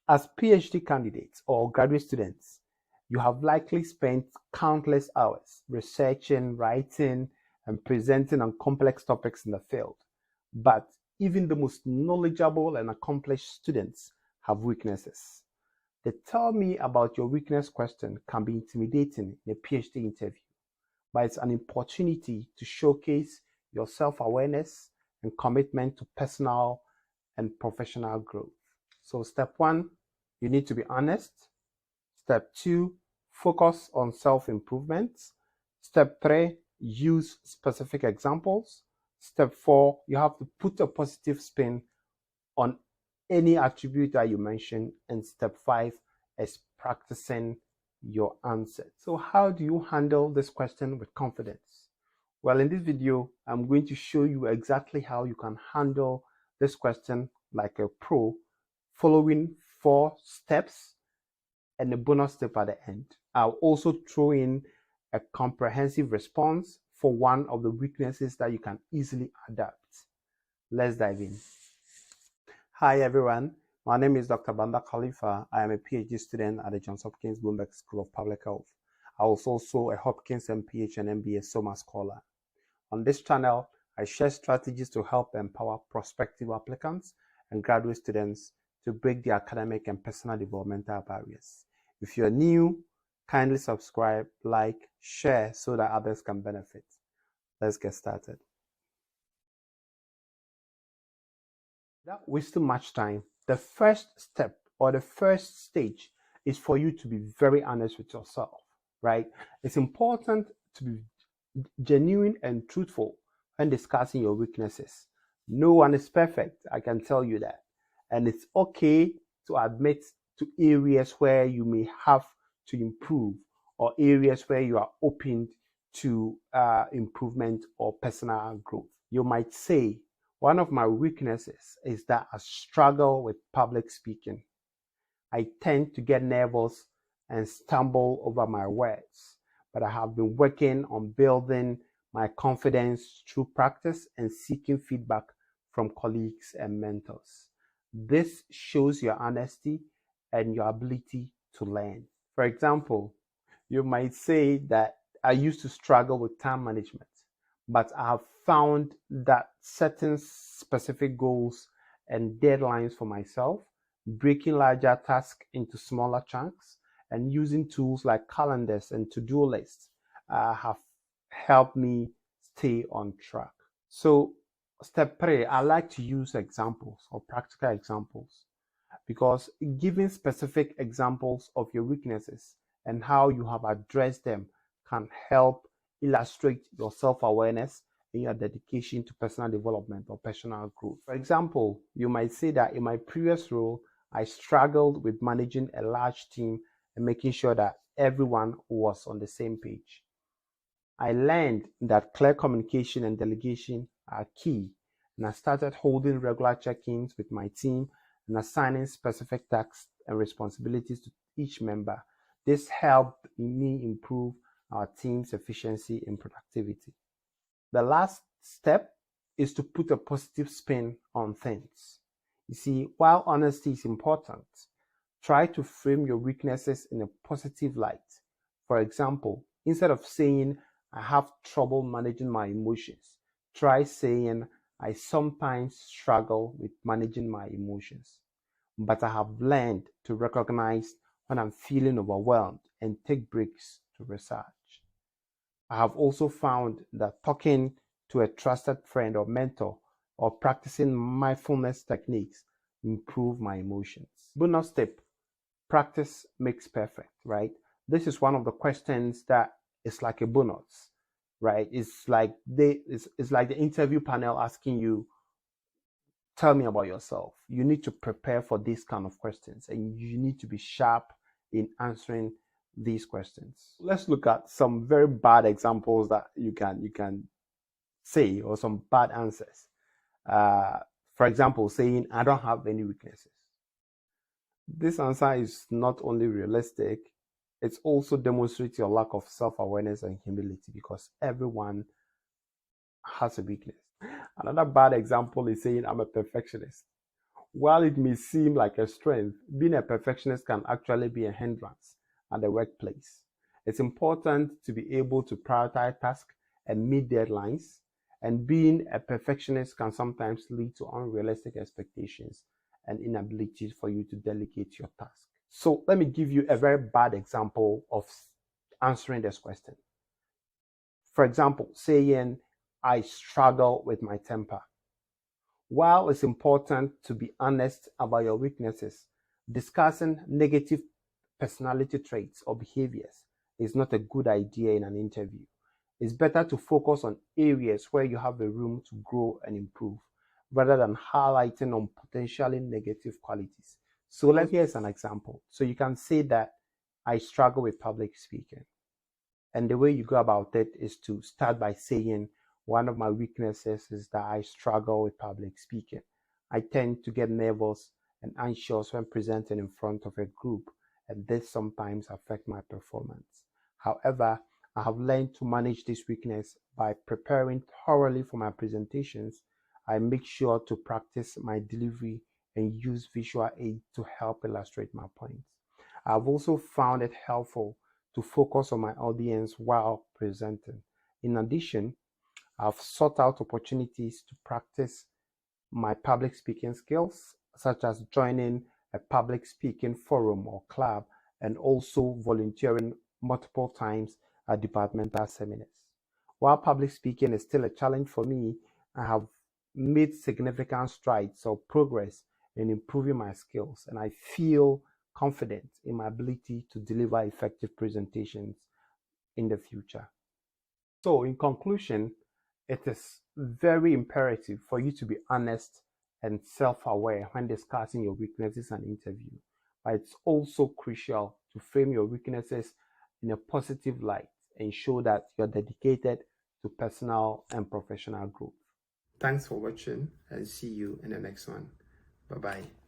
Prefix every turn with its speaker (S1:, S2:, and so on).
S1: As PhD candidates or graduate students, you have likely spent countless hours researching, writing, and presenting on complex topics in the field. But even the most knowledgeable and accomplished students have weaknesses. The tell me about your weakness question can be intimidating in a PhD interview, but it's an opportunity to showcase your self-awareness and commitment to personal and professional growth. So step one, you need to be honest. Step two, focus on self-improvement. Step three, use specific examples. Step four, you have to put a positive spin on any attribute that you mentioned. And step five is practicing your answer. So how do you handle this question with confidence? Well, in this video, I'm going to show you exactly how you can handle this question like a pro, following 4 steps and a bonus step at the end. I'll also throw in a comprehensive response for one of the weaknesses that you can easily adapt. Let's dive in. Hi everyone, my name is Dr. Banda Khalifa. I am a PhD student at the Johns Hopkins Bloomberg School of Public Health. I was also a Hopkins MPH and MBA SOMA scholar. On this channel, I share strategies to help empower prospective applicants and graduate students to break the academic and personal developmental barriers. If you're new, kindly subscribe, like, share so that others can benefit. Let's get started. Without wasting much time, the first step or the first stage is for you to be very honest with yourself, right? It's important to be genuine and truthful when discussing your weaknesses. No one is perfect, I can tell you that. And it's okay to admit to areas where you may have to improve or areas where you are open to improvement or personal growth. You might say, one of my weaknesses is that I struggle with public speaking. I tend to get nervous and stumble over my words, but I have been working on building my confidence through practice and seeking feedback from colleagues and mentors. This shows your honesty and your ability to learn. For example, you might say that I used to struggle with time management, but I have found that setting specific goals and deadlines for myself, breaking larger tasks into smaller chunks, and using tools like calendars and to-do lists have helped me stay on track. So step 3, I like to use examples or practical examples, because giving specific examples of your weaknesses and how you have addressed them can help illustrate your self-awareness and your dedication to personal development or personal growth. For example, you might say that in my previous role, I struggled with managing a large team and making sure that everyone was on the same page. I learned that clear communication and delegation are key, and I started holding regular check-ins with my team and assigning specific tasks and responsibilities to each member. This helped me improve our team's efficiency and productivity. The last step is to put a positive spin on things. You see, while honesty is important, try to frame your weaknesses in a positive light. For example, instead of saying, I have trouble managing my emotions, try saying, I sometimes struggle with managing my emotions, but I have learned to recognize when I'm feeling overwhelmed and take breaks to research. I have also found that talking to a trusted friend or mentor or practicing mindfulness techniques improve my emotions. Bonus tip, practice makes perfect, right? This is one of the questions that is like a bonus, right? It's like the interview panel asking you, tell me about yourself. You need to prepare for these kind of questions and you need to be sharp in answering these questions. Let's look at some very bad examples that you can say, or some bad answers. For example, saying, I don't have any weaknesses. This answer is not only realistic, it also demonstrates your lack of self-awareness and humility, because everyone has a weakness. Another bad example is saying, I'm a perfectionist. While it may seem like a strength, being a perfectionist can actually be a hindrance at the workplace. It's important to be able to prioritize tasks and meet deadlines, and being a perfectionist can sometimes lead to unrealistic expectations and inability for you to delegate your task. So let me give you a very bad example of answering this question. For example, saying, I struggle with my temper. While it's important to be honest about your weaknesses, discussing negative personality traits or behaviors is not a good idea in an interview. It's better to focus on areas where you have the room to grow and improve rather than highlighting on potentially negative qualities. So here's an example. So you can say that I struggle with public speaking. And the way you go about it is to start by saying, one of my weaknesses is that I struggle with public speaking. I tend to get nervous and anxious when presenting in front of a group, and this sometimes affects my performance. However, I have learned to manage this weakness by preparing thoroughly for my presentations. I make sure to practice my delivery and use visual aids to help illustrate my points. I've also found it helpful to focus on my audience while presenting. In addition, I've sought out opportunities to practice my public speaking skills, such as joining a public speaking forum or club, and also volunteering multiple times at departmental seminars. While public speaking is still a challenge for me, I have made significant strides or progress in improving my skills, and I feel confident in my ability to deliver effective presentations in the future. So, in conclusion, it is very imperative for you to be honest and self-aware when discussing your weaknesses in an interview. But it's also crucial to frame your weaknesses in a positive light and show that you're dedicated to personal and professional growth. Thanks for watching, and see you in the next one. Bye-bye.